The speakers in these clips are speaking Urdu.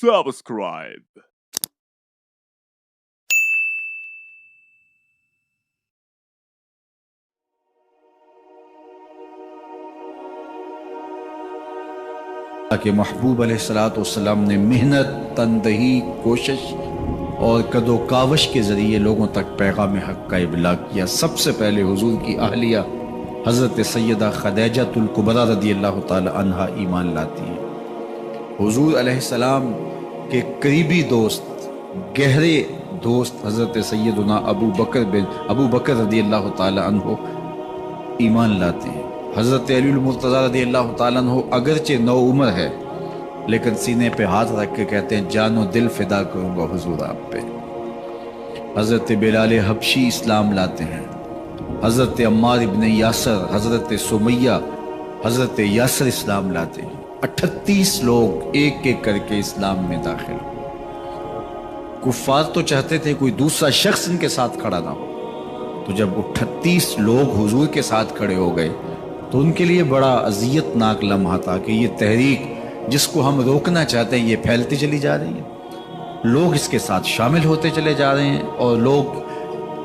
subscribe. کہ محبوب علیہ الصلوۃ والسلام نے محنت، تندہی، کوشش اور کدو کاوش کے ذریعے لوگوں تک پیغام حق کا ابلاغ کیا۔ سب سے پہلے حضور کی اہلیہ حضرت سیدہ خدیجہ الکبریٰ رضی اللہ تعالی عنہا ایمان لاتی ہیں۔ حضور علیہ السلام کے قریبی دوست، گہرے دوست حضرت سیدنا ابو بکر رضی اللہ تعالی عنہ ایمان لاتے ہیں۔ حضرت علی المرتضیٰ رضی اللہ تعالیٰ عنہ اگرچہ نو عمر ہے لیکن سینے پہ ہاتھ رکھ کے کہتے ہیں جان و دل فدا کروں گا حضور آپ پہ۔ حضرت بلال حبشی اسلام لاتے ہیں۔ حضرت عمار ابن یاسر، حضرت سمیہ، حضرت یاسر اسلام لاتے ہیں۔ 38 لوگ ایک ایک کر کے اسلام میں داخل ہو۔ کفار تو چاہتے تھے کوئی دوسرا شخص ان کے ساتھ کھڑا نہ ہو، تو جب 38 لوگ حضور کے ساتھ کھڑے ہو گئے تو ان کے لیے بڑا اذیت ناک لمحہ تھا کہ یہ تحریک جس کو ہم روکنا چاہتے ہیں یہ پھیلتی چلی جا رہی ہے، لوگ اس کے ساتھ شامل ہوتے چلے جا رہے ہیں اور لوگ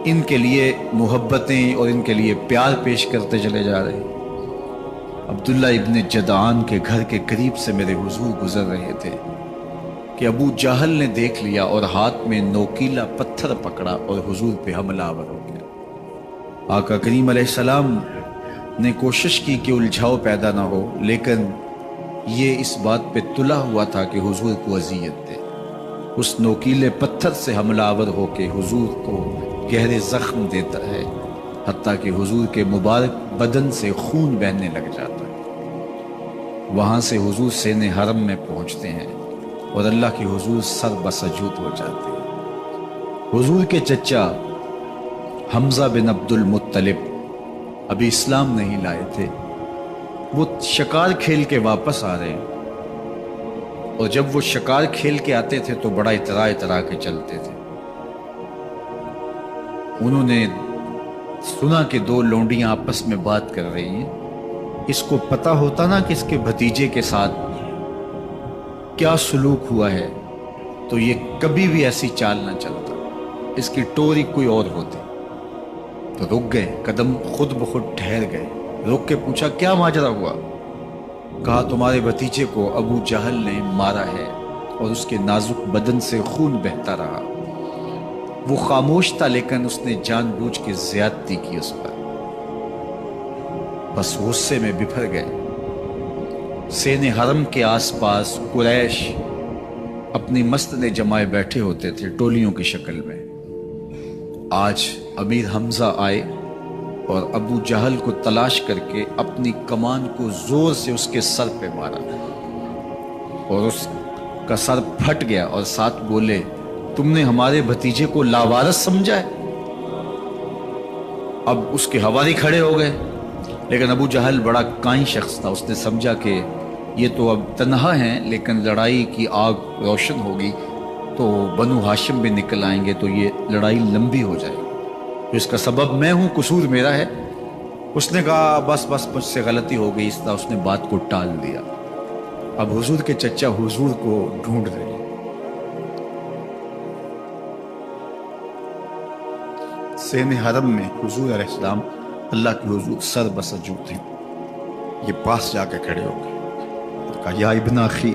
ان کے لیے محبتیں اور ان کے لیے پیار پیش کرتے چلے جا رہے ہیں۔ عبداللہ ابن جدعان کے گھر کے قریب سے میرے حضور گزر رہے تھے کہ ابو جہل نے دیکھ لیا اور ہاتھ میں نوکیلا پتھر پکڑا اور حضور پہ حملہ آور ہو گیا۔ آقا کریم علیہ السلام نے کوشش کی کہ الجھاؤ پیدا نہ ہو، لیکن یہ اس بات پہ تلا ہوا تھا کہ حضور کو اذیت دے۔ اس نوکیلے پتھر سے حملہ آور ہو کے حضور کو گہرے زخم دیتا ہے، حتیٰ کہ حضور کے مبارک بدن سے خون بہنے لگ جاتا ہے۔ وہاں سے حضور سین حرم میں پہنچتے ہیں اور اللہ کے حضور سر بسجود ہو جاتے ہیں۔ حضور کے چچا حمزہ بن عبد المطلب ابھی اسلام نہیں لائے تھے، وہ شکار کھیل کے واپس آ رہے ہیں، اور جب وہ شکار کھیل کے آتے تھے تو بڑا اترا کے چلتے تھے۔ انہوں نے سنا کہ دو لونڈیاں آپس میں بات کر رہی ہیں۔ اس کو پتہ ہوتا نا کہ اس کے بھتیجے کے ساتھ کیا سلوک ہوا ہے تو یہ کبھی بھی ایسی چال نہ چلتا، اس کی ٹوری کوئی اور ہوتی۔ تو رک گئے، قدم خود بخود ٹھہر گئے، رک کے پوچھا کیا ماجرا ہوا؟ کہا تمہارے بھتیجے کو ابو جہل نے مارا ہے اور اس کے نازک بدن سے خون بہتا رہا۔ وہ خاموش تھا لیکن اس نے جان بوجھ کے زیادتی کی اس پر۔ بس غصے میں بپھر گئے۔ سین حرم کے آس پاس قریش اپنی مسند جمائے بیٹھے ہوتے تھے ٹولیوں کی شکل میں۔ آج امیر حمزہ آئے اور ابو جہل کو تلاش کر کے اپنی کمان کو زور سے اس کے سر پہ مارا اور اس کا سر پھٹ گیا، اور ساتھ بولے تم نے ہمارے بھتیجے کو لاوارث سمجھا ہے؟ اب اس کے حواری کھڑے ہو گئے، لیکن ابو جہل بڑا کائن شخص تھا، اس نے سمجھا کہ یہ تو اب تنہا ہیں، لیکن لڑائی کی آگ روشن ہوگی تو بنو ہاشم بھی نکل آئیں گے تو یہ لڑائی لمبی ہو جائے گی، تو اس کا سبب میں ہوں، قصور میرا ہے۔ اس نے کہا بس مجھ سے غلطی ہو گئی، اس طرح اس نے بات کو ٹال دیا۔ اب حضور کے چچا حضور کو ڈھونڈ رہے ہیں۔ سین حرم میں حضور علیہ السلام اللہ کے حضور سر بسجود ہیں۔ یہ پاس جا کے کھڑے ہو گئے، کہا یا ابن اخی،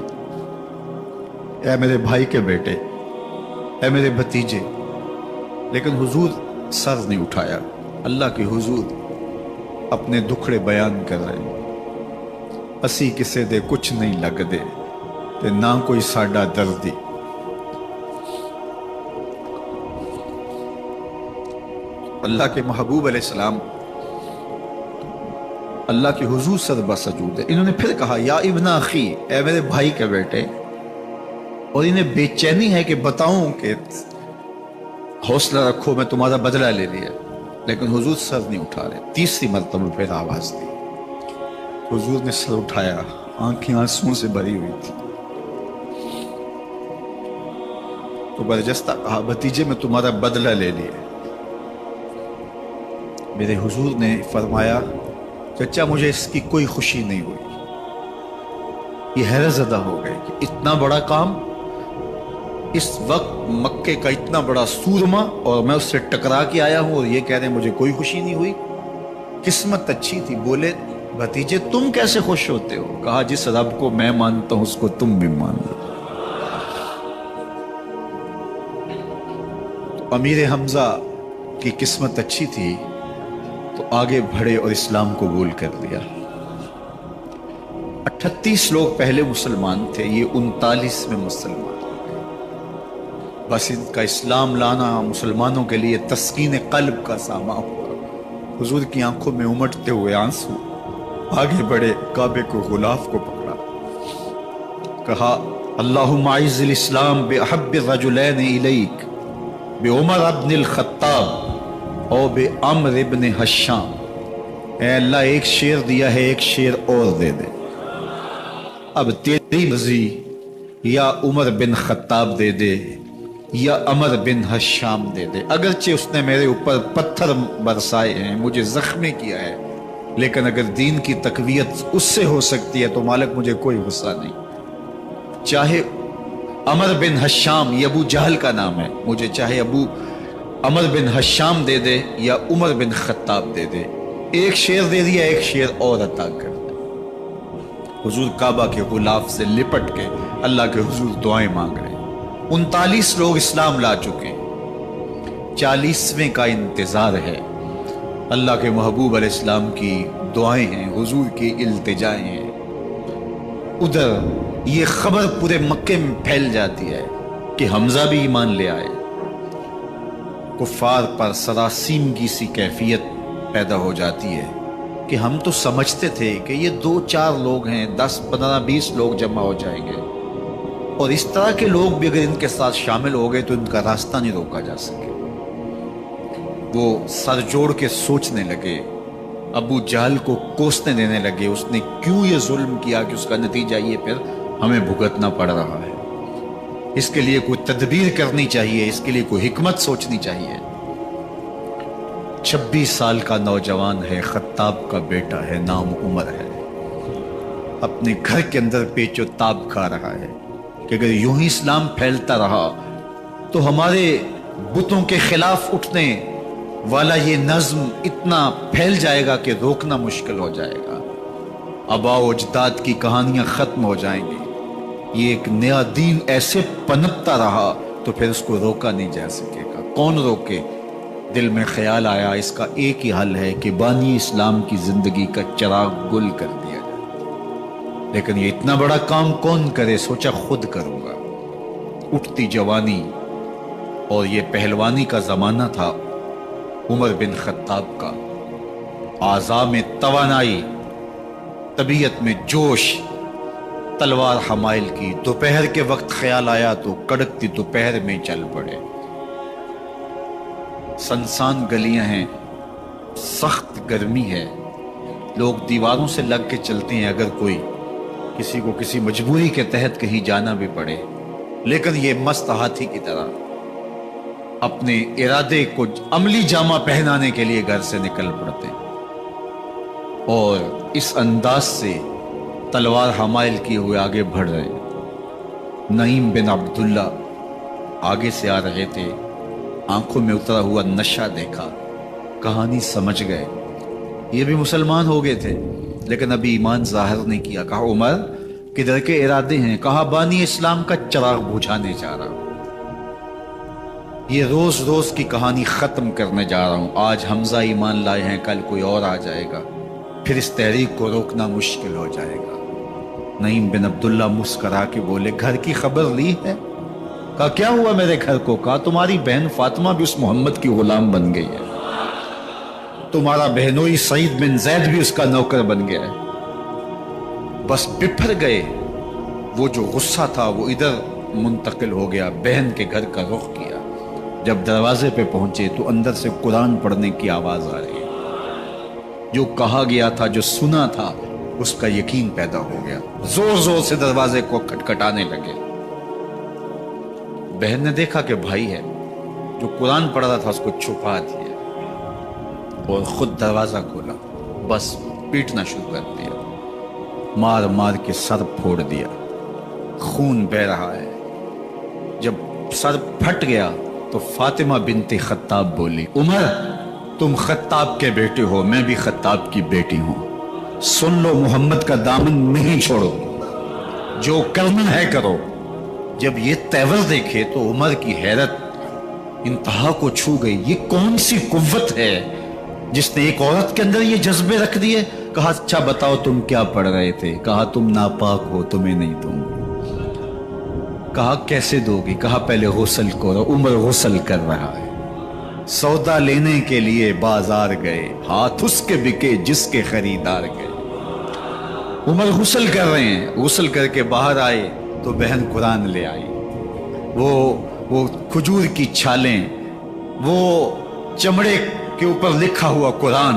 اے میرے بھائی کے بیٹے، اے میرے بھتیجے۔ لیکن حضور سر نہیں اٹھایا۔ اللہ کے حضور اپنے دکھڑے بیان کر رہے ہیں۔ اسی کسے دے کچھ نہیں لگ دے تے نہ کوئی ساڈا دردی۔ اللہ کے محبوب علیہ السلام اللہ کے حضور سر بسجود ہے۔ انہوں نے پھر کہا یا ابن اخی، اے میرے بھائی کے بیٹے، اور انہیں بے چینی ہے کہ بتاؤں کہ حوصلہ رکھو میں تمہارا بدلہ لے لیا، لیکن حضور سر نہیں اٹھا رہے۔ تیسری مرتبہ پھر آواز دی، حضور نے سر اٹھایا، آنکھیں آنسوں سے بھری ہوئی تھی، تو برجستہ کہا بھتیجے میں تمہارا بدلہ لے لیا۔ میرے حضور نے فرمایا چچا مجھے اس کی کوئی خوشی نہیں ہوئی۔ یہ حیرت زدہ ہو گئے کہ اتنا بڑا کام اس وقت مکے کا اتنا بڑا سورما اور میں اس سے ٹکرا کے آیا ہوں اور یہ کہہ رہے ہیں مجھے کوئی خوشی نہیں ہوئی؟ قسمت اچھی تھی۔ بولے بھتیجے تم کیسے خوش ہوتے ہو؟ کہا جس رب کو میں مانتا ہوں اس کو تم بھی مان لو۔ امیر حمزہ کی قسمت اچھی تھی تو آگے بڑھے اور اسلام قبول کر لیا۔ 38 لوگ پہلے مسلمان تھے، یہ 39 میں مسلمان ہو گئے۔ بس ان کا اسلام لانا مسلمانوں کے لیے تسکین قلب کا سامان ہوا۔ حضور کی آنکھوں میں امٹتے ہوئے آنسو، آگے بڑھے، کعبے کو غلاف کو پکڑا، کہا اللہم اعز الاسلام باحب الرجلین الیک بعمر ابن الخطاب اور بعمر ابن حشام۔ اے اللہ ایک شیر دیا ہے، ایک شیر اور دے دے، اب تیری مرضی، یا عمر بن خطاب دے دے یا عمر بن حشام دے دے۔ اگرچہ اس نے میرے اوپر پتھر برسائے ہیں، مجھے زخمی کیا ہے، لیکن اگر دین کی تقویت اس سے ہو سکتی ہے تو مالک مجھے کوئی غصہ نہیں۔ چاہے عمر بن حشام، یہ ابو جہل کا نام ہے، مجھے چاہے ابو عمر بن حشام دے دے یا عمر بن خطاب دے دے، ایک شیر دے دیا، ایک شیر اور عطا کر دے۔ حضور کعبہ کے غلاف سے لپٹ کے اللہ کے حضور دعائیں مانگ رہے ہیں۔ 39 لوگ اسلام لا چکے، 40ویں کا انتظار ہے۔ اللہ کے محبوب علیہ السلام کی دعائیں ہیں، حضور کی التجائیں ہیں۔ ادھر یہ خبر پورے مکے میں پھیل جاتی ہے کہ حمزہ بھی ایمان لے آئے۔ کفار پر سراسیمگی سی کیفیت پیدا ہو جاتی ہے کہ ہم تو سمجھتے تھے کہ یہ 2-4 لوگ ہیں، 10, 15, 20 لوگ جمع ہو جائیں گے، اور اس طرح کے لوگ بھی اگر ان کے ساتھ شامل ہو گئے تو ان کا راستہ نہیں روکا جا سکے۔ وہ سر جوڑ کے سوچنے لگے، ابو جہل کو کوسنے دینے لگے، اس نے کیوں یہ ظلم کیا کہ اس کا نتیجہ یہ پھر ہمیں بھگتنا پڑ رہا ہے، اس کے لیے کوئی تدبیر کرنی چاہیے، اس کے لیے کوئی حکمت سوچنی چاہیے۔ 26 سال کا نوجوان ہے، خطاب کا بیٹا ہے، نام عمر ہے، اپنے گھر کے اندر پیچ و تاب کھا رہا ہے کہ اگر یوں ہی اسلام پھیلتا رہا تو ہمارے بتوں کے خلاف اٹھنے والا یہ نظم اتنا پھیل جائے گا کہ روکنا مشکل ہو جائے گا، آباء و اجداد کی کہانیاں ختم ہو جائیں گی، یہ ایک نیا دین ایسے پنپتا رہا تو پھر اس کو روکا نہیں جا سکے گا، کون روکے؟ دل میں خیال آیا اس کا ایک ہی حل ہے کہ بانی اسلام کی زندگی کا چراغ گل کر دیا جائے، لیکن یہ اتنا بڑا کام کون کرے؟ سوچا خود کروں گا۔ اٹھتی جوانی اور یہ پہلوانی کا زمانہ تھا عمر بن خطاب کا، اعضاء میں توانائی، طبیعت میں جوش، تلوار حمائل کی۔ دوپہر کے وقت خیال آیا تو کڑکتی دوپہر میں چل پڑے۔ سنسان گلیاں ہیں، سخت گرمی ہے، لوگ دیواروں سے لگ کے چلتے ہیں اگر کوئی کسی کو کسی مجبوری کے تحت کہیں جانا بھی پڑے، لیکن یہ مست ہاتھی کی طرح اپنے ارادے کو عملی جامہ پہنانے کے لیے گھر سے نکل پڑتے، اور اس انداز سے تلوار حمائل کیے ہوئے آگے بڑھ رہے۔ نعیم بن عبداللہ آگے سے آ رہے تھے، آنکھوں میں اترا ہوا نشہ دیکھا، کہانی سمجھ گئے، یہ بھی مسلمان ہو گئے تھے لیکن ابھی ایمان ظاہر نہیں کیا۔ کہا عمر کدھر کے ارادے ہیں؟ کہا بانی اسلام کا چراغ بجھانے جا رہا ہوں، یہ روز روز کی کہانی ختم کرنے جا رہا ہوں۔ آج حمزہ ایمان لائے ہیں، کل کوئی اور آ جائے گا، پھر اس تحریک کو روکنا مشکل ہو جائے گا۔ نعیم بن عبداللہ مسکرا کے بولے گھر کی خبر لی ہے؟ کہا کیا ہوا میرے گھر کو؟ کہا تمہاری بہن فاطمہ بھی اس محمد کی غلام بن گئی ہے، تمہارا بہنوئی سعید بن زید بھی اس کا نوکر بن گیا ہے۔ بس بپھر گئے، وہ جو غصہ تھا وہ ادھر منتقل ہو گیا، بہن کے گھر کا رخ کیا۔ جب دروازے پہ پہنچے تو اندر سے قرآن پڑھنے کی آواز آ رہی ہے، جو کہا گیا تھا، جو سنا تھا، اس کا یقین پیدا ہو گیا۔ زور زور سے دروازے کو کھٹکھٹانے لگے۔ بہن نے دیکھا کہ بھائی ہے، جو قرآن پڑھ رہا تھا اس کو چھپا دیا اور خود دروازہ کھولا، بس پیٹنا شروع کر دیا، مار مار کے سر پھوڑ دیا، خون بہہ رہا ہے۔ جب سر پھٹ گیا تو فاطمہ بنت خطاب بولی، عمر تم خطاب کے بیٹے ہو، میں بھی خطاب کی بیٹی ہوں، سن لو محمد کا دامن نہیں چھوڑو، جو کرنا ہے کرو۔ جب یہ تیور دیکھے تو عمر کی حیرت انتہا کو چھو گئی، یہ کون سی قوت ہے جس نے ایک عورت کے اندر یہ جذبے رکھ دیے؟ کہا اچھا بتاؤ تم کیا پڑھ رہے تھے؟ کہا تم ناپاک ہو، تمہیں نہیں دوں گی۔ کہا کیسے دو گی؟ کہا پہلے غسل کرو۔ عمر غسل کر رہا ہے، سودا لینے کے لیے بازار گئے، ہاتھ اس کے بکے جس کے خریدار گئے۔ عمر غسل کر رہے ہیں، غسل کر کے باہر آئے تو بہن قرآن لے آئی، وہ کھجور کی چھالیں، وہ چمڑے کے اوپر لکھا ہوا قرآن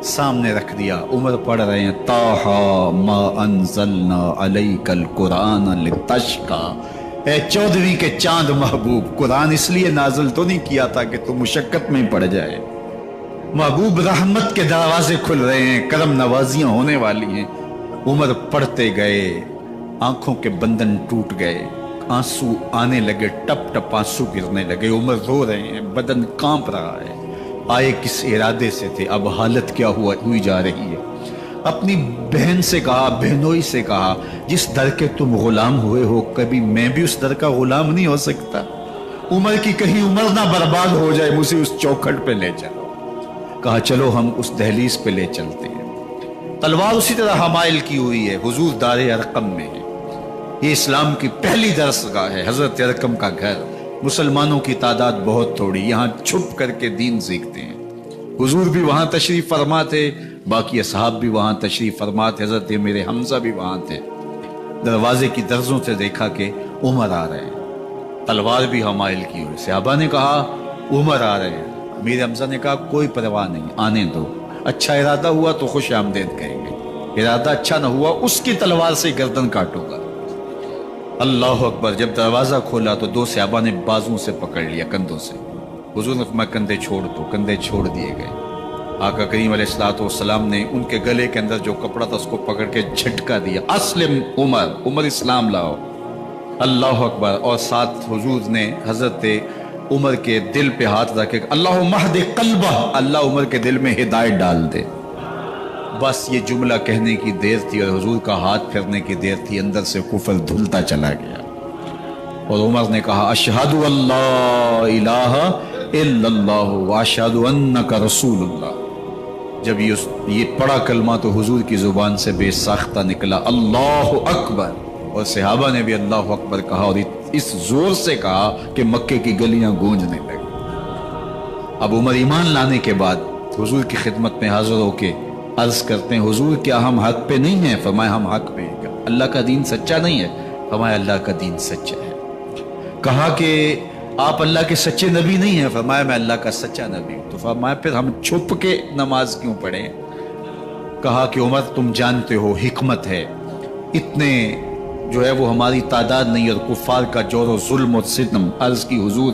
سامنے رکھ دیا۔ عمر پڑھ رہے ہیں طٰہٰ ما انزلنا علیک القرآن لتشقیٰ، اے 14ویں کے چاند محبوب، قرآن اس لیے نازل تو نہیں کیا تھا کہ تو مشقت میں پڑ جائے، محبوب رحمت کے دروازے کھل رہے ہیں، کرم نوازیاں ہونے والی ہیں۔ عمر پڑھتے گئے، آنکھوں کے بندن ٹوٹ گئے، آنسو آنے لگے، ٹپ ٹپ آنسو گرنے لگے، عمر رو رہے ہیں، بدن کانپ رہا ہے۔ آئے کس ارادے سے تھے، اب حالت کیا ہوئی جا رہی ہے۔ اپنی بہن سے کہا، بہنوئی سے کہا، جس در کے تم غلام ہوئے ہو کبھی میں بھی اس در کا غلام نہیں ہو سکتا؟ عمر کی کہیں عمر نہ برباد ہو جائے، مجھے اس چوکھٹ پہ لے چلو۔ کہا چلو ہم اس دہلیز پہ لے چلتے ہیں۔ تلوار اسی طرح حمائل کی ہوئی ہے، حضور دار ارقم میں ہے، یہ اسلام کی پہلی درسگاہ ہے، حضرت ارقم کا گھر۔ مسلمانوں کی تعداد بہت تھوڑی، یہاں چھپ کر کے دین سیکھتے ہیں۔ حضور بھی وہاں تشریف فرما تھے، باقی اصحاب بھی وہاں تشریف فرما تھے، حضرت میرے حمزہ بھی وہاں تھے۔ دروازے کی درزوں سے دیکھا کہ عمر آ رہے ہیں، تلوار بھی حمائل کی ہوئی۔ صحابہ نے کہا عمر آ رہے ہیں، میرے حمزہ نے کہا کوئی پرواہ نہیں، آنے دو، اچھا ارادہ ہوا تو خوش آمدید کہیں گے، ارادہ اچھا نہ ہوا اس کی تلوار سے گردن کاٹوں گا۔ اللہ اکبر۔ جب دروازہ کھولا تو دو صحابہ نے بازوں سے پکڑ لیا، کندھوں سے۔ حضور نے فرمایا کندھے چھوڑ دو، کندھے چھوڑ دیے گئے۔ آقا کریم علیہ الصلوۃ والسلام نے ان کے گلے کے اندر جو کپڑا تھا اس کو پکڑ کے جھٹکا دیا، اسلم عمر، عمر اسلام لاؤ۔ اللہ اکبر۔ اور ساتھ حضور نے حضرت عمر کے دل پہ ہاتھ رکھے، اللہم اہد قلبہ، اللہ عمر کے دل میں ہدایت ڈال دے۔ بس یہ جملہ کہنے کی دیر تھی اور حضور کا ہاتھ پھرنے کی دیر تھی، اندر سے کفر دھلتا چلا گیا۔ اور عمر نے کہا اشہد اللہ الہ الا اللہ واشہد انک رسول اللہ۔ جب یہ پڑا کلمہ تو حضور کی زبان سے بے ساختہ نکلا اللہ اکبر، اور صحابہ نے بھی اللہ اکبر کہا، اور اس زور سے کہا کہ مکے کی گلیاں گونجنے لگی۔ اب عمر ایمان لانے کے بعد حضور کی خدمت میں حاضر ہو کے عرض کرتے ہیں حضور کیا ہم حق پہ نہیں ہیں؟ فرمایا ہم حق پہ ہیں۔ اللہ کا دین سچا نہیں ہے؟ فرمایا اللہ کا دین سچا ہے۔ کہا کہ آپ اللہ کے سچے نبی نہیں ہیں؟ فرمایا میں اللہ کا سچا نبی ہوں۔ تو فرمایا پھر ہم چھپ کے نماز کیوں پڑھیں؟ کہا کہ عمر تم جانتے ہو حکمت ہے، اتنے جو ہے وہ ہماری تعداد نہیں، اور کفار کا جور و ظلم و ستم۔ عرض کی حضور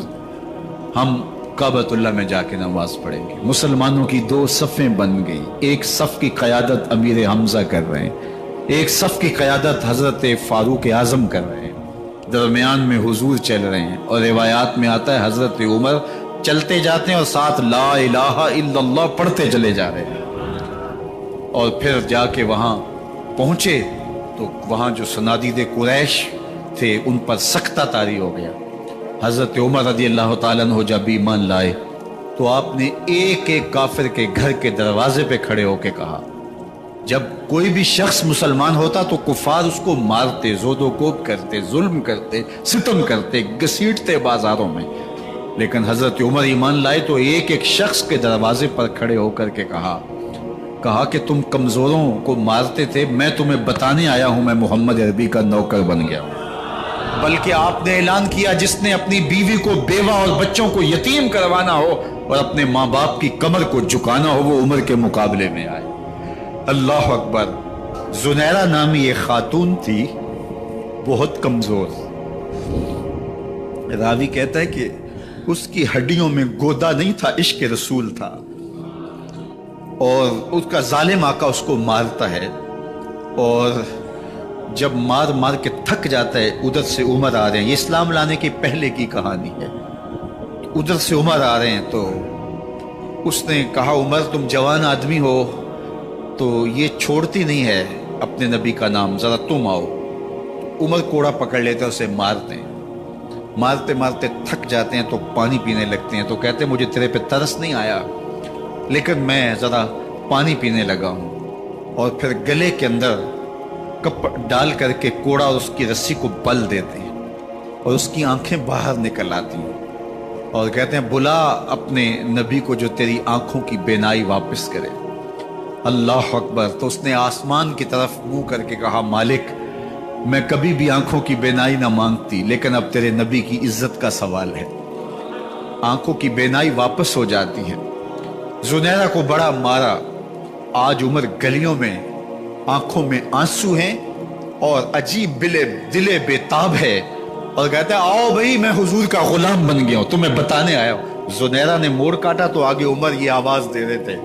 ہم کعبۃ اللہ میں جا کے نماز پڑھیں گے۔ مسلمانوں کی دو صفیں بن گئی، ایک صف کی قیادت امیر حمزہ کر رہے ہیں، ایک صف کی قیادت حضرت فاروق اعظم کر رہے ہیں، درمیان میں حضور چل رہے ہیں، اور روایات میں آتا ہے حضرت عمر چلتے جاتے ہیں اور ساتھ لا الہ الا اللہ پڑھتے چلے جا رہے ہیں۔ اور پھر جا کے وہاں پہنچے تو وہاں جو صنادید قریش تھے ان پر سختہ طاری ہو گیا۔ حضرت عمر رضی اللہ تعالیٰ عنہ جب ایمان لائے تو آپ نے ایک ایک کافر کے گھر کے دروازے پہ کھڑے ہو کے کہا، جب کوئی بھی شخص مسلمان ہوتا تو کفار اس کو مارتے، زود و کوب کرتے، ظلم کرتے، ستم کرتے، گھسیٹتے بازاروں میں، لیکن حضرت عمر ایمان لائے تو ایک ایک شخص کے دروازے پر کھڑے ہو کر کے کہا کہ تم کمزوروں کو مارتے تھے، میں تمہیں بتانے آیا ہوں میں محمد عربی کا نوکر بن گیا ہوں۔ بلکہ آپ نے اعلان کیا جس نے اپنی بیوی کو، بیوہ اور بچوں کو یتیم کروانا ہو اور اپنے ماں باپ کی کمر کو جھکانا ہو وہ عمر کے مقابلے میں آئے۔ اللہ اکبر۔ زنیرہ نامی ایک خاتون تھی، بہت کمزور، راوی کہتا ہے کہ اس کی ہڈیوں میں گودا نہیں تھا، عشق رسول تھا، اور اس کا ظالم آقا اس کو مارتا ہے، اور جب مار مار کے تھک جاتا ہے، ادھر سے عمر آ رہے ہیں، یہ اسلام لانے کے پہلے کی کہانی ہے، ادھر سے عمر آ رہے ہیں، تو اس نے کہا عمر تم جوان آدمی ہو تو یہ چھوڑتی نہیں ہے اپنے نبی کا نام، ذرا تم آؤ۔ عمر کوڑا پکڑ لیتے اسے مارتے ہیں، مارتے مارتے تھک جاتے ہیں تو پانی پینے لگتے ہیں، تو کہتے ہیں مجھے تیرے پہ ترس نہیں آیا لیکن میں ذرا پانی پینے لگا ہوں، اور پھر گلے کے اندر کپ ڈال کر کے کوڑا اور اس کی رسی کو بل دیتے ہیں اور اس کی آنکھیں باہر نکل آتی ہیں، اور کہتے ہیں بلا اپنے نبی کو جو تیری آنکھوں کی بینائی واپس کرے۔ اللہ اکبر۔ تو اس نے آسمان کی طرف منہ کر کے کہا مالک میں کبھی بھی آنکھوں کی بینائی نہ مانگتی، لیکن اب تیرے نبی کی عزت کا سوال ہے۔ آنکھوں کی بینائی واپس ہو جاتی ہے۔ زنیرہ کو بڑا مارا، آج عمر گلیوں میں آنکھوں میں آنسو ہیں اور عجیب دلے بےتاب ہے، اور کہتا ہے آؤ بھئی میں حضور کا غلام بن گیا ہوں، تمہیں بتانے آیا ہوں۔ زنیرہ نے موڑ کاٹا تو آگے عمر یہ آواز دے رہے تھے۔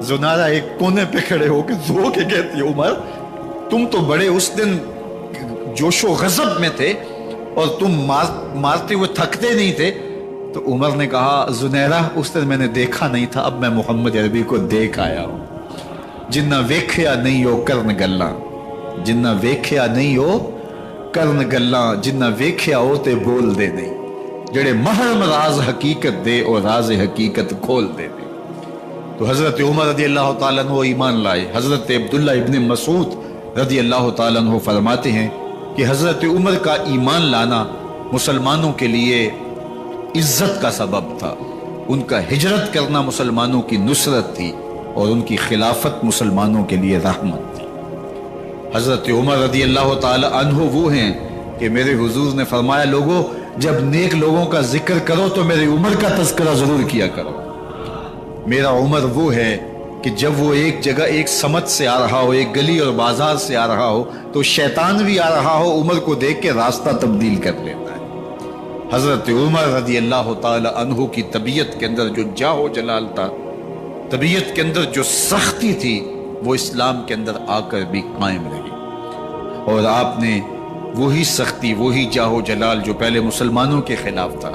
زنیرہ ایک کونے پہ کھڑے ہو کے رو کے کہتی ہے عمر تم تو بڑے اس دن جوش و غضب میں تھے اور تم مارتے ہوئے تھکتے نہیں تھے۔ تو عمر نے کہا زنیرہ اس دن میں نے دیکھا نہیں تھا، اب میں محمد عربی کو دیکھ آیا ہوں۔ جنہ ویکھیا نہیں ہو کرن گلاں، جنہ ویکھیا نہیں ہو کرن گلاں، جنہ ویکھیا ہو تے بول دے نہیں، جڑے محرم راز حقیقت دے اور راز حقیقت کھول دے نہیں۔ تو حضرت عمر رضی اللہ تعالیٰ عنہ ایمان لائے۔ حضرت عبداللہ ابن مسعود رضی اللہ تعالیٰ عنہ فرماتے ہیں کہ حضرت عمر کا ایمان لانا مسلمانوں کے لیے عزت کا سبب تھا، ان کا ہجرت کرنا مسلمانوں کی نصرت تھی، اور ان کی خلافت مسلمانوں کے لیے رحمت تھی۔ حضرت عمر رضی اللہ تعالی عنہ وہ ہیں کہ میرے حضور نے فرمایا لوگوں جب نیک لوگوں کا ذکر کرو تو میرے عمر کا تذکرہ ضرور کیا کرو۔ میرا عمر وہ ہے کہ جب وہ ایک جگہ ایک سمت سے آ رہا ہو، ایک گلی اور بازار سے آ رہا ہو، تو شیطان بھی آ رہا ہو عمر کو دیکھ کے راستہ تبدیل کر لیتا ہے۔ حضرت عمر رضی اللہ تعالی عنہ کی طبیعت کے اندر جو جاہ و جلال تھا، طبیعت کے اندر جو سختی تھی، وہ اسلام کے اندر آ کر بھی قائم رہی، اور آپ نے وہی سختی، وہی جاہ و جلال جو پہلے مسلمانوں کے خلاف تھا،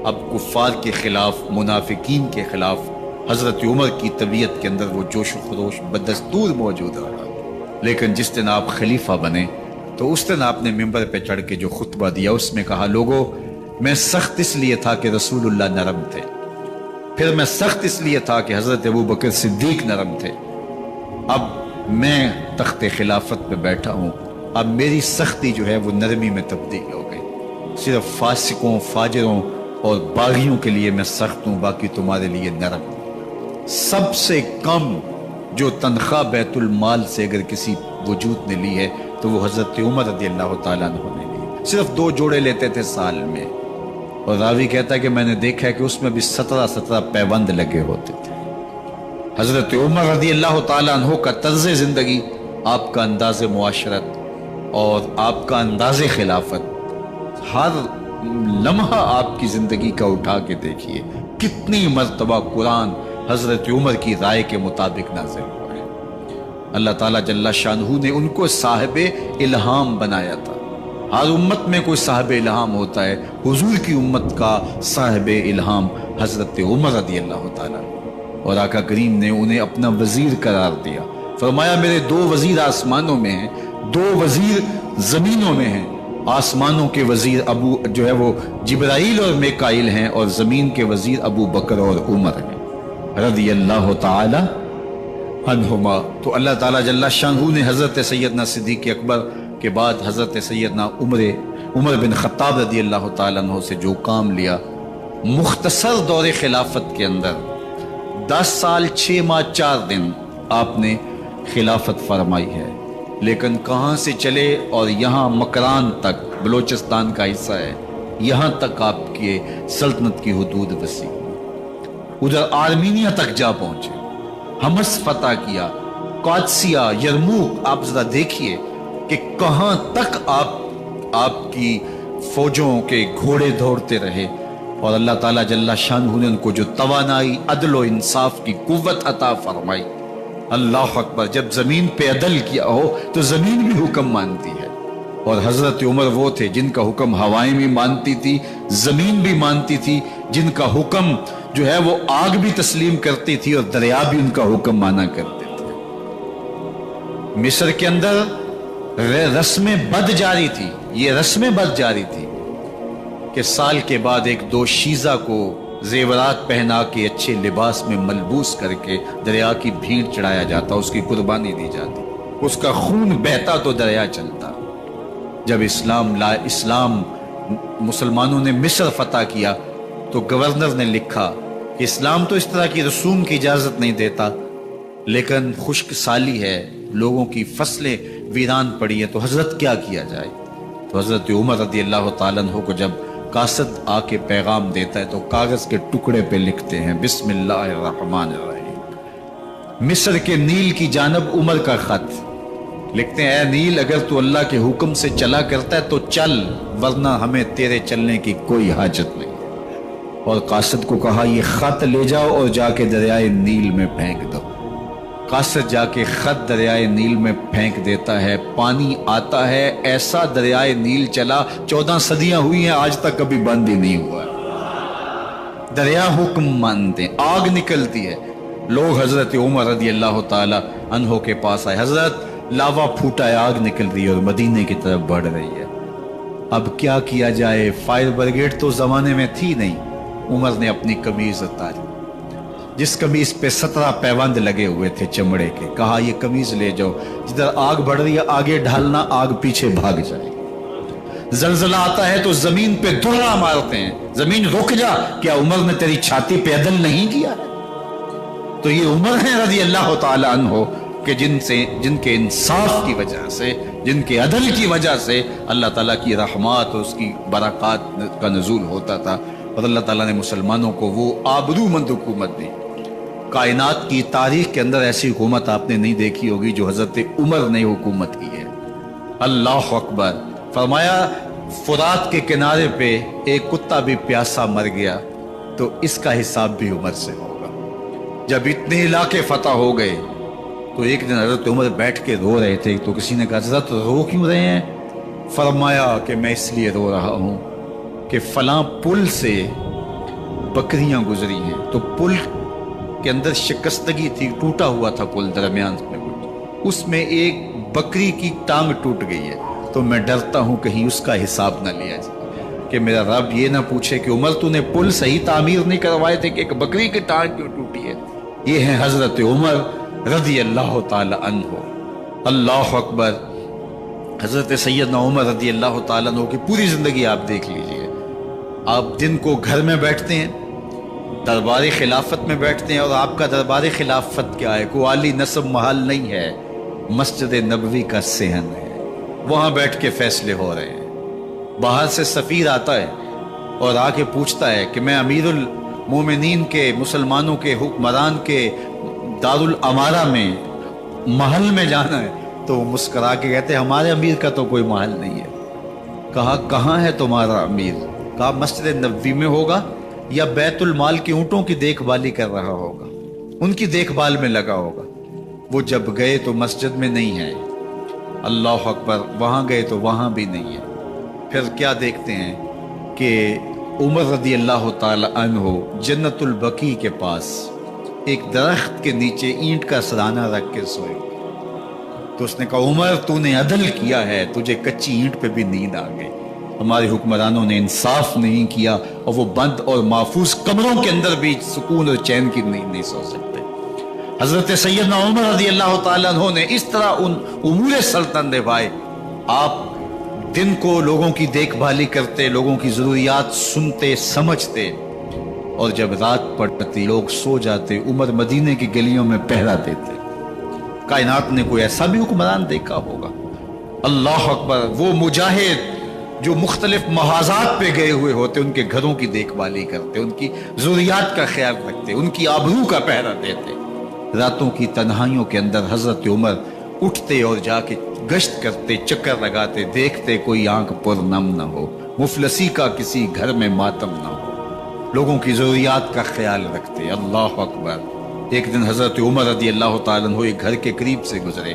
اب کفار کے خلاف، منافقین کے خلاف حضرت عمر کی طبیعت کے اندر وہ جوش و خروش بدستور موجود رہا۔ لیکن جس دن آپ خلیفہ بنے تو اس دن آپ نے ممبر پہ چڑھ کے جو خطبہ دیا اس میں کہا لوگوں میں سخت اس لیے تھا کہ رسول اللہ نرم تھے، پھر میں سخت اس لیے تھا کہ حضرت ابو بکر صدیق نرم تھے، اب میں تخت خلافت پہ بیٹھا ہوں، اب میری سختی جو ہے وہ نرمی میں تبدیل ہو گئی، صرف فاسقوں، فاجروں اور باغیوں کے لیے میں سخت ہوں، باقی تمہارے لیے نرم ہوں۔ سب سے کم جو تنخواہ بیت المال سے اگر کسی وجود نے لی ہے تو وہ حضرت عمر رضی اللہ تعالیٰ عنہ نے لی، صرف 2 جوڑے لیتے تھے سال میں، اور راوی کہتا ہے کہ میں نے دیکھا ہے کہ اس میں بھی 17 پیوند لگے ہوتے تھے۔ حضرت عمر رضی اللہ تعالیٰ عنہ کا طرز زندگی، آپ کا انداز معاشرت اور آپ کا انداز خلافت، ہر لمحہ آپ کی زندگی کا اٹھا کے دیکھیے کتنی مرتبہ قرآن حضرت عمر کی رائے کے مطابق نازل ہوا ہے۔ اللہ تعالیٰ جل شانہ نے ان کو صاحب الہام بنایا تھا۔ ہر امت میں کوئی صاحب الہام ہوتا ہے، حضور کی امت کا صاحب الہام حضرت عمر رضی اللہ تعالیٰ، اور آقا کریم نے انہیں اپنا وزیر قرار دیا، فرمایا میرے 2 وزیر آسمانوں میں ہیں، 2 وزیر زمینوں میں ہیں، آسمانوں کے وزیر ابو جو ہے وہ جبرائیل اور میکائیل ہیں، اور زمین کے وزیر ابو بکر اور عمر ہیں رضی اللہ تعالی عنہما۔ تو اللہ تعالیٰ جل شانہ نے حضرت سیدنا صدیق اکبر کے بعد حضرت سیدنا عمر بن خطاب رضی اللہ تعالیٰ عنہ سے جو کام لیا، مختصر دور خلافت کے اندر 10 سال 6 ماہ 4 دن آپ نے خلافت فرمائی ہے، لیکن کہاں سے چلے اور یہاں مکران تک، بلوچستان کا حصہ ہے، یہاں تک آپ کے سلطنت کی حدود وسیع، ادھر آرمینیا تک جا پہنچے، حمص فتح کیا، قادسیہ، یرموک، آپ ذرا دیکھیے کہ کہاں تک آپ کی فوجوں کے گھوڑے دوڑتے رہے، اور اللہ تعالیٰ جل شانہ نے ان کو جو توانائی، عدل و انصاف کی قوت عطا فرمائی۔ اللہ اکبر، جب زمین پہ عدل کیا ہو تو زمین بھی حکم مانتی ہے۔ اور حضرت عمر وہ تھے جن کا حکم ہوائیں بھی مانتی تھی، زمین بھی مانتی تھی، جن کا حکم جو ہے وہ آگ بھی تسلیم کرتی تھی اور دریا بھی ان کا حکم مانا کرتے تھے۔ مصر کے اندر رسم بد جاری تھی، یہ رسم بد جاری تھی کہ سال کے بعد ایک دو شیزہ کو زیورات پہنا کے اچھے لباس میں ملبوس کر کے دریا کی بھیڑ چڑھایا جاتا، اس کی قربانی دی جاتی، اس کا خون بہتا تو دریا چلتا۔ جب اسلام مسلمانوں نے مصر فتح کیا تو گورنر نے لکھا کہ اسلام تو اس طرح کی رسوم کی اجازت نہیں دیتا، لیکن خشک سالی ہے، لوگوں کی فصلیں ویران پڑی ہیں، تو حضرت کیا کیا جائے؟ تو حضرت عمر رضی اللہ تعالیٰ عنہ کو جب قاصد آ کے پیغام دیتا ہے تو کاغذ کے ٹکڑے پہ لکھتے ہیں بسم اللہ الرحمن الرحیم، مصر کے نیل کی جانب عمر کا خط لکھتے ہیں، اے نیل اگر تو اللہ کے حکم سے چلا کرتا ہے تو چل، ورنہ ہمیں تیرے چلنے کی کوئی حاجت نہیں۔ اور قاصد کو کہا یہ خط لے جاؤ اور جا کے دریائے نیل میں پھینک دو۔ قاصد جا کے خط دریائے نیل میں پھینک دیتا ہے، پانی آتا ہے، ایسا دریائے نیل چلا 14 صدیاں ہوئی ہیں آج تک کبھی بند ہی نہیں ہوا۔ دریا حکم مانتے ہیں، آگ نکلتی ہے، لوگ حضرت عمر رضی اللہ تعالی عنہ کے پاس آئے، حضرت لاوا پھوٹا ہے، آگ نکل رہی ہے اور مدینے کی طرف بڑھ رہی ہے، اب کیا کیا جائے؟ فائر بریگیڈ تو زمانے میں تھی نہیں۔ عمر نے اپنی قمیض اتاری، جس قمیض پہ 17 پیوند لگے ہوئے تھے چمڑے کے، کہا یہ قمیض لے جاؤ، جدھر آگ بڑھ رہی ہے آگے ڈھالنا، آگ پیچھے بھاگ جائے۔ زلزلہ آتا ہے تو زمین پہ درڑا مارتے ہیں، زمین رک جا، کیا عمر نے تیری چھاتی پہ عدل نہیں کیا؟ تو یہ عمر ہیں رضی اللہ تعالی عنہ کہ جن کے انصاف کی وجہ سے، جن کے عدل کی وجہ سے اللہ تعالیٰ کی رحمات اور اس کی برکات کا نزول ہوتا تھا، اور اللہ تعالیٰ نے مسلمانوں کو وہ آبرومند حکومت دی۔ کائنات کی تاریخ کے اندر ایسی حکومت آپ نے نہیں دیکھی ہوگی جو حضرت عمر نے حکومت کی ہے۔ اللہ اکبر۔ فرمایا فرات کے کنارے پہ ایک کتا بھی پیاسا مر گیا تو اس کا حساب بھی عمر سے ہوگا۔ جب اتنے علاقے فتح ہو گئے تو ایک دن حضرت عمر بیٹھ کے رو رہے تھے، تو کسی نے کہا حضرت رو کیوں رہے ہیں؟ فرمایا کہ میں اس لیے رو رہا ہوں کہ فلاں پل سے بکریاں گزری ہیں، تو پل کے اندر شکستگی تھی، ٹوٹا ہوا تھا پل درمیان میں، اس میں ایک بکری کی ٹانگ ٹوٹ گئی ہے، تو میں ڈرتا ہوں کہیں اس کا حساب نہ لیا جائے، کہ میرا رب یہ نہ پوچھے کہ عمر تو نے پل صحیح تعمیر نہیں کروائے تھے کہ ایک بکری کی ٹانگ کیوں ٹوٹی ہے۔ یہ ہیں حضرت عمر رضی اللہ تعالی عنہ۔ اللہ اکبر۔ حضرت سیدنا عمر رضی اللہ تعالیٰ عنہ کی پوری زندگی آپ دیکھ لیجئے، آپ دن کو گھر میں بیٹھتے ہیں، دربار خلافت میں بیٹھتے ہیں، اور آپ کا دربار خلافت کیا ہے؟ کوئی عالی نصب محل نہیں ہے، مسجد نبوی کا صحن ہے، وہاں بیٹھ کے فیصلے ہو رہے ہیں۔ باہر سے سفیر آتا ہے اور آ کے پوچھتا ہے کہ میں امیر المومنین کے، مسلمانوں کے حکمران کے دارالامارہ میں محل میں جانا ہے، تو وہ مسکرا کے کہتے ہیں ہمارے امیر کا تو کوئی محل نہیں ہے۔ کہا کہاں ہے تمہارا امیر؟ کہا مسجد نبوی میں ہوگا یا بیت المال کی اونٹوں کی دیکھ بھالی کر رہا ہوگا، ان کی دیکھ بھال میں لگا ہوگا۔ وہ جب گئے تو مسجد میں نہیں ہے، اللہ اکبر، وہاں گئے تو وہاں بھی نہیں ہے۔ پھر کیا دیکھتے ہیں کہ عمر رضی اللہ تعالی عنہ جنت البقیع کے پاس ایک درخت کے نیچے اینٹ کا سرانہ رکھ کے سوئے، تو اس نے کہا عمر تو نے عدل کیا ہے، تجھے کچی اینٹ پہ بھی نیند آ گئی، ہمارے حکمرانوں نے انصاف نہیں کیا، اور وہ بند اور محفوظ کمروں کے اندر بھی سکون اور چین کی نیند نہیں سو سکتے۔ حضرت سیدنا عمر رضی اللہ تعالیٰ عنہ نے اس طرح ان امور سلطنت نبھائے۔ آپ دن کو لوگوں کی دیکھ بھالی کرتے، لوگوں کی ضروریات سنتے سمجھتے، اور جب رات پڑتی لوگ سو جاتے، عمر مدینے کی گلیوں میں پہرا دیتے۔ کائنات نے کوئی ایسا بھی حکمران دیکھا ہوگا؟ اللہ اکبر۔ وہ مجاہد جو مختلف محاذات پہ گئے ہوئے ہوتے، ان کے گھروں کی دیکھ بھالی کرتے، ان کی ضروریات کا خیال رکھتے، ان کی آبرو کا پہرا دیتے۔ راتوں کی تنہائیوں کے اندر حضرت عمر اٹھتے اور جا کے گشت کرتے، چکر لگاتے، دیکھتے کوئی آنکھ پر نم نہ ہو، مفلسی کا کسی گھر میں ماتم نہ ہو، لوگوں کی ضروریات کا خیال رکھتے۔ اللہ اکبر۔ ایک دن حضرت عمر رضی اللہ تعالیٰ عنہ ایک گھر کے قریب سے گزرے،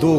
2